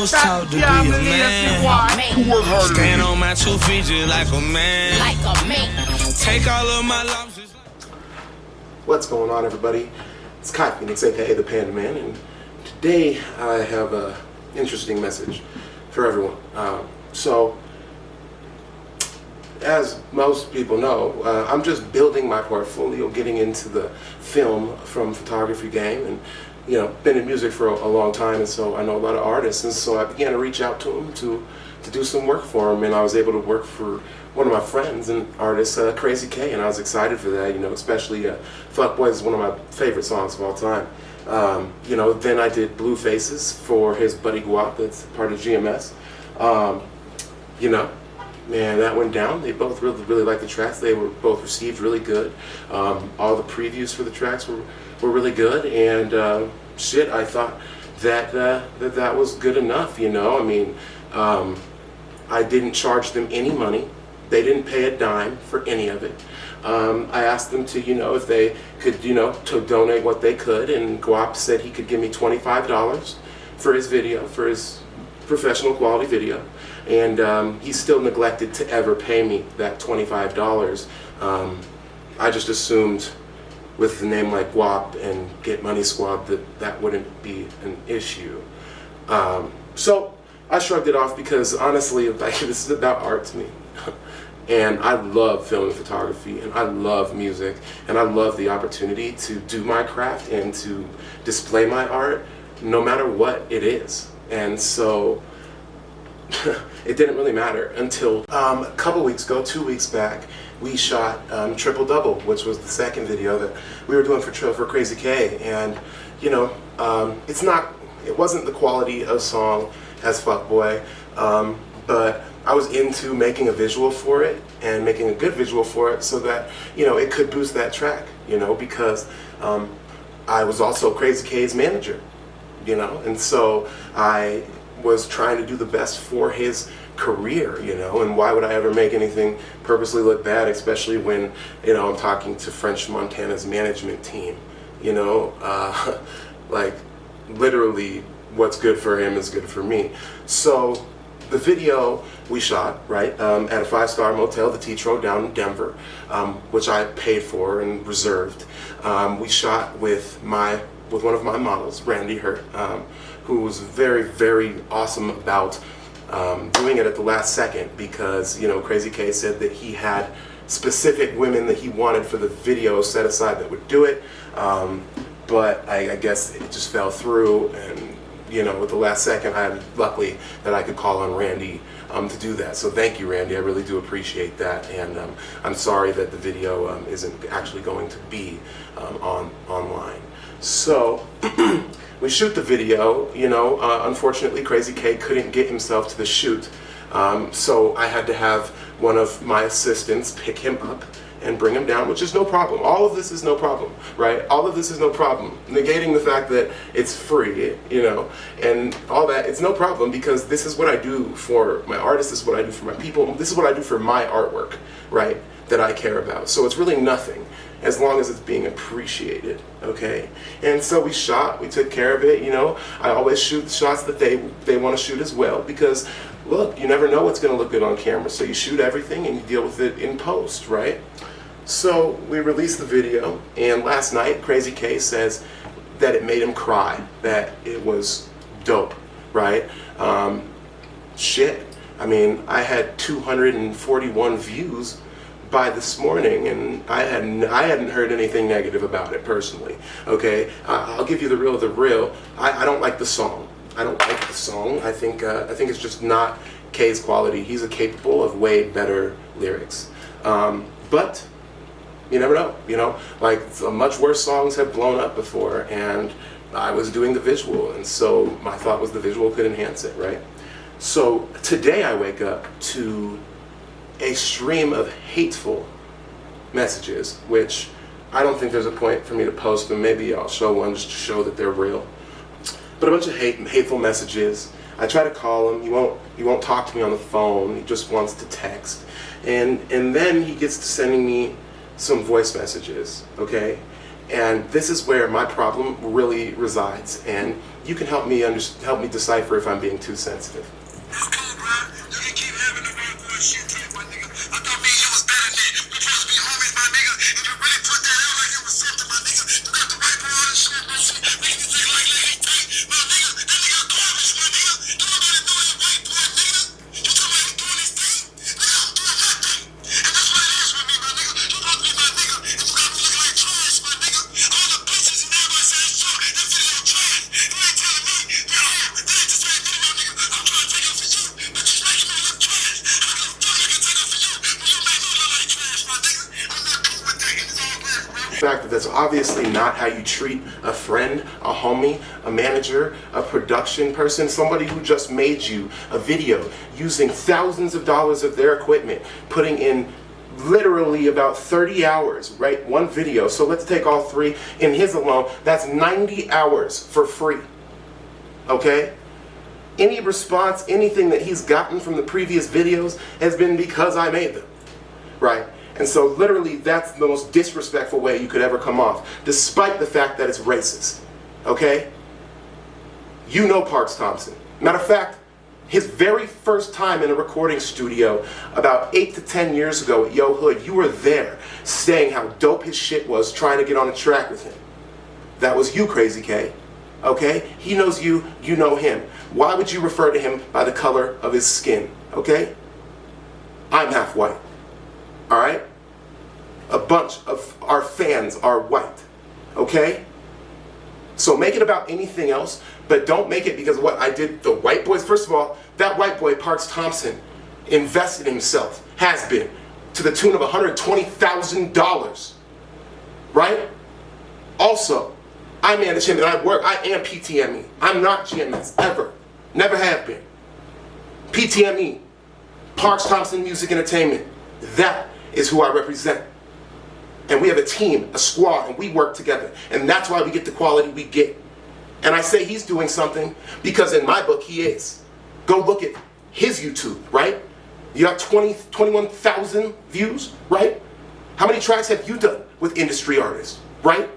was taught to be a man. Stand on my 2 feet just like a man. Take all of my losses. What's going on, everybody? It's Kai Phoenix, aka the Panda Man, and today I have an interesting message for everyone. As most people know, I'm just building my portfolio, getting into the film from photography game, and been in music for a long time, and so I know a lot of artists, and so I began to reach out to them to do some work for them, and I was able to work for one of my friends and artist, Crazy K, and I was excited for that, especially Fuckboy is one of my favorite songs of all time. Then I did Blue Faces for his buddy Guap, that's part of GMS. Man, that went down. They both really liked the tracks. They were both received really good. All the previews for the tracks were really good, and I thought that was good enough. I didn't charge them any money. They didn't pay a dime for any of it. I asked them to, if they could, to donate what they could, and Guap said he could give me $25 for his video, for his professional quality video, and he still neglected to ever pay me that $25. I just assumed with a name like Guap and Get Money Squad that wouldn't be an issue. So I shrugged it off because honestly, this is about art to me. And I love film and photography, and I love music, and I love the opportunity to do my craft and to display my art no matter what it is. And so it didn't really matter until a couple weeks ago, 2 weeks back, we shot Triple Double, which was the second video that we were doing for Crazy K. And it wasn't the quality of song as Fuckboy, but I was into making a visual for it and making a good visual for it so that it could boost that track, because I was also Crazy K's manager, and so I was trying to do the best for his career, and why would I ever make anything purposely look bad, especially when I'm talking to French Montana's management team, like literally what's good for him is good for me. So the video we shot at a 5-star motel, the Tetro down in Denver, which I paid for and reserved. We shot with one of my models, Randy Hurt, who was very, very awesome about doing it at the last second because Crazy K said that he had specific women that he wanted for the video set aside that would do it, but I guess it just fell through, and with the last second, luckily that I could call on Randy to do that. So thank you, Randy. I really do appreciate that, and I'm sorry that the video isn't actually going to be online. So we shoot the video. Unfortunately, Crazy K couldn't get himself to the shoot, so I had to have one of my assistants pick him up and bring him down, which is no problem. All of this is no problem, right? All of this is no problem. Negating the fact that it's free, and all that, it's no problem because this is what I do for my artists, this is what I do for my people, this is what I do for my artwork, right, that I care about. So it's really nothing as long as it's being appreciated, okay? And so we took care of it, I always shoot the shots that they want to shoot as well because, look, you never know what's going to look good on camera, so you shoot everything and you deal with it in post, right? So we released the video, and last night Crazy K says that it made him cry, that it was dope, right? I had 241 views by this morning, and I hadn't heard anything negative about it personally. Okay, I'll give you the real. I don't like the song. I don't like the song. I think it's just not K's quality. He's capable of way better lyrics. But you never know. Like much worse songs have blown up before, and I was doing the visual, and so my thought was the visual could enhance it, right? So today I wake up to a stream of hateful messages, which I don't think there's a point for me to post them. Maybe I'll show one just to show that they're real. But a bunch of hateful messages. I try to call him. He won't talk to me on the phone. He just wants to text. And then he gets to sending me some voice messages, okay? And this is where my problem really resides. And you can help me decipher if I'm being too sensitive. That's cool, bro. You can keep having the bad boy shit tape, my nigga. I thought me and you was better than that. We supposed to be homies, my nigga. And you really put that out like it was something, my nigga. You got the white boy on the shit, my shit. Making you think like lady tape. My nigga, that nigga garbage, my nigga. Don't nobody know that white boy, nigga. You talking about he doing his thing? Nigga, I'm doing my thing. And that's what it is with me, my nigga. You supposed to be my nigga. And you got me looking like trash, my nigga. All the bitches and everybody say it's true. That video trash. You ain't telling me, yo, that ain't the same video, nigga. I'm trying to take up for you, but you making me look trash. How the fuck I can take up for you when you make me look like trash, my nigga? I'm not cool with that, and it's all good, bro. The fact that that's obviously not how you treat a friend, a homie, a manager, a production person, somebody who just made you a video using thousands of dollars of their equipment, putting in literally about 30 hours, right? One video. So let's take all three. In his alone, that's 90 hours for free. Okay? Any response, anything that he's gotten from the previous videos has been because I made them, right? And so literally that's the most disrespectful way you could ever come off, despite the fact that it's racist, okay? You know Parks Thompson. Matter of fact, his very first time in a recording studio about 8 to 10 years ago at Yo Hood, you were there saying how dope his shit was, trying to get on a track with him. That was you, Crazy K. Okay? He knows you, you know him. Why would you refer to him by the color of his skin? Okay? I'm half white. Alright? A bunch of our fans are white. Okay? So make it about anything else, but don't make it because of what I did. The white boys, first of all, that white boy, Parks Thompson, invested in himself, has been, to the tune of $120,000. Right? Also, I manage him and I am PTME. I'm not GMS, ever. Never have been. PTME, Parks Thompson Music Entertainment. That is who I represent. And we have a team, a squad, and we work together. And that's why we get the quality we get. And I say he's doing something because in my book he is. Go look at his YouTube, right? You got 21,000 views, right? How many tracks have you done with industry artists, right?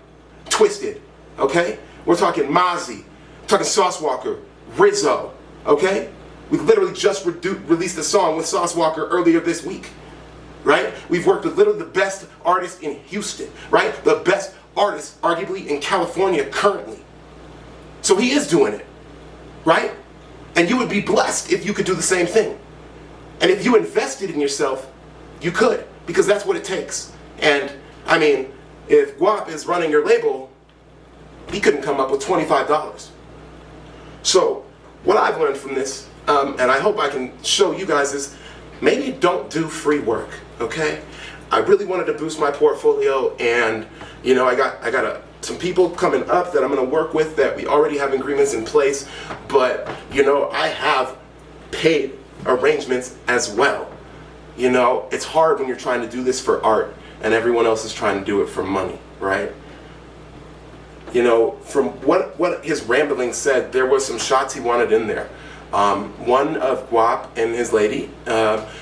Twisted, okay? We're talking Mozzie, talking Sauce Walker, Rizzo, okay? We literally just released a song with Sauce Walker earlier this week, right? We've worked with literally the best artists in Houston, right? The best artists arguably in California currently. So he is doing it, right? And you would be blessed if you could do the same thing. And if you invested in yourself, you could, because that's what it takes. And I mean, if Guap is running your label, he couldn't come up with $25. So what I've learned from this, and I hope I can show you guys, is maybe don't do free work, okay? I really wanted to boost my portfolio, and you know, I got some people coming up that I'm going to work with that we already have agreements in place, but you know, I have paid arrangements as well. You know, it's hard when you're trying to do this for art and everyone else is trying to do it for money, right? You know, from what his rambling said, there was some shots he wanted in there. One of Guap and his lady,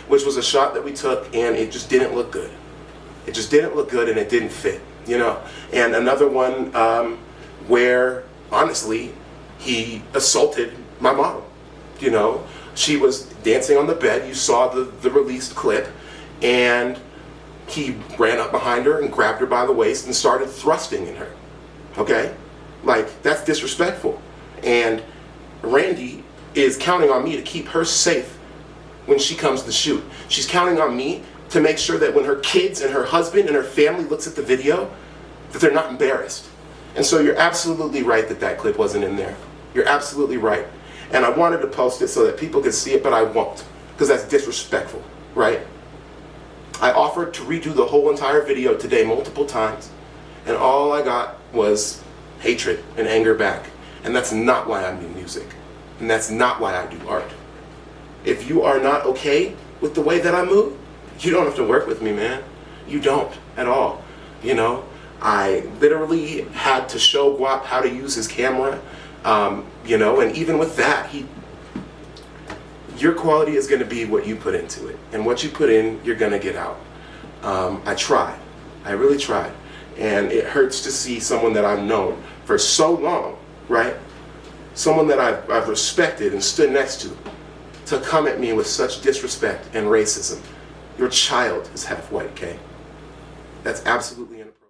which was a shot that we took and it just didn't look good. It just didn't look good and it didn't fit, you know. And another one where, honestly, he assaulted my model, you know. She was dancing on the bed, you saw the released clip, and he ran up behind her and grabbed her by the waist and started thrusting in her, okay? Like, that's disrespectful. And Randy is counting on me to keep her safe when she comes to shoot. She's counting on me to make sure that when her kids and her husband and her family looks at the video, that they're not embarrassed. And so you're absolutely right that that clip wasn't in there. You're absolutely right. And I wanted to post it so that people could see it, but I won't, because that's disrespectful, right? I offered to redo the whole entire video today multiple times, and all I got was hatred and anger back. And that's not why I do music, and that's not why I do art. If you are not okay with the way that I move, you don't have to work with me, man. You don't at all. You know, I literally had to show Guap how to use his camera. You know, and even with that, your quality is going to be what you put into it, and what you put in, you're going to get out. I tried. I really tried. And it hurts to see someone that I've known for so long, right? Someone that I've respected and stood next to come at me with such disrespect and racism. Your child is half white, okay? That's absolutely inappropriate.